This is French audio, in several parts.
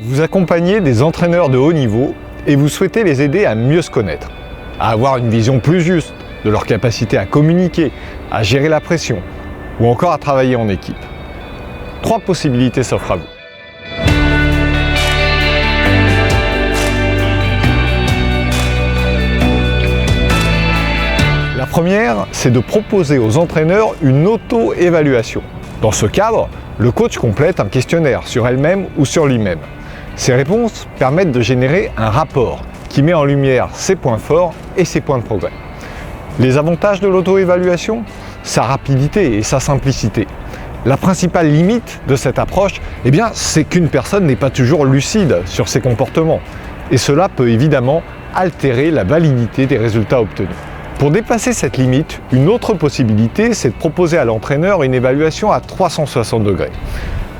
Vous accompagnez des entraîneurs de haut niveau et vous souhaitez les aider à mieux se connaître, à avoir une vision plus juste de leur capacité à communiquer, à gérer la pression ou encore à travailler en équipe. 3 possibilités s'offrent à vous. La première, c'est de proposer aux entraîneurs une auto-évaluation. Dans ce cadre, le coach complète un questionnaire sur elle-même ou sur lui-même. Ces réponses permettent de générer un rapport qui met en lumière ses points forts et ses points de progrès. Les avantages de l'auto-évaluation, sa rapidité et sa simplicité. La principale limite de cette approche, c'est qu'une personne n'est pas toujours lucide sur ses comportements. Et cela peut évidemment altérer la validité des résultats obtenus. Pour dépasser cette limite, une autre possibilité, c'est de proposer à l'entraîneur une évaluation à 360 degrés.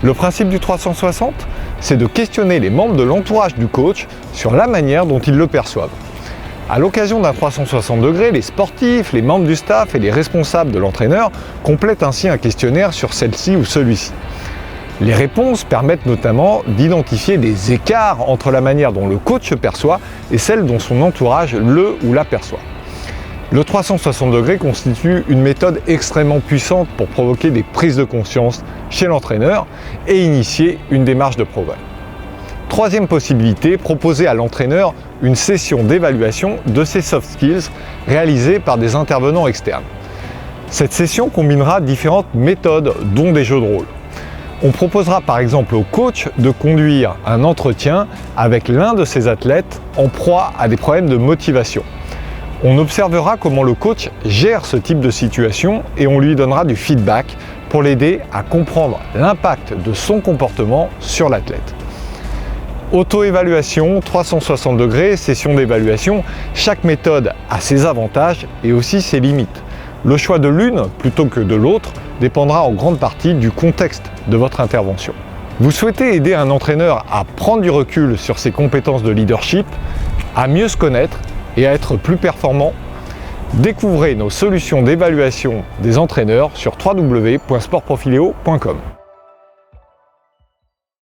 Le principe du 360, c'est de questionner les membres de l'entourage du coach sur la manière dont ils le perçoivent. À l'occasion d'un 360 degrés, les sportifs, les membres du staff et les responsables de l'entraîneur complètent ainsi un questionnaire sur celle-ci ou celui-ci. Les réponses permettent notamment d'identifier des écarts entre la manière dont le coach se perçoit et celle dont son entourage le ou la perçoit. Le 360 degrés constitue une méthode extrêmement puissante pour provoquer des prises de conscience chez l'entraîneur et initier une démarche de progrès. Troisième possibilité, proposer à l'entraîneur une session d'évaluation de ses soft skills réalisée par des intervenants externes. Cette session combinera différentes méthodes, dont des jeux de rôle. On proposera par exemple au coach de conduire un entretien avec l'un de ses athlètes en proie à des problèmes de motivation. On observera comment le coach gère ce type de situation et on lui donnera du feedback pour l'aider à comprendre l'impact de son comportement sur l'athlète. Auto-évaluation, 360 degrés, session d'évaluation, chaque méthode a ses avantages et aussi ses limites. Le choix de l'une plutôt que de l'autre dépendra en grande partie du contexte de votre intervention. Vous souhaitez aider un entraîneur à prendre du recul sur ses compétences de leadership, à mieux se connaître et à être plus performant? Découvrez nos solutions d'évaluation des entraîneurs sur www.sportprofileo.com.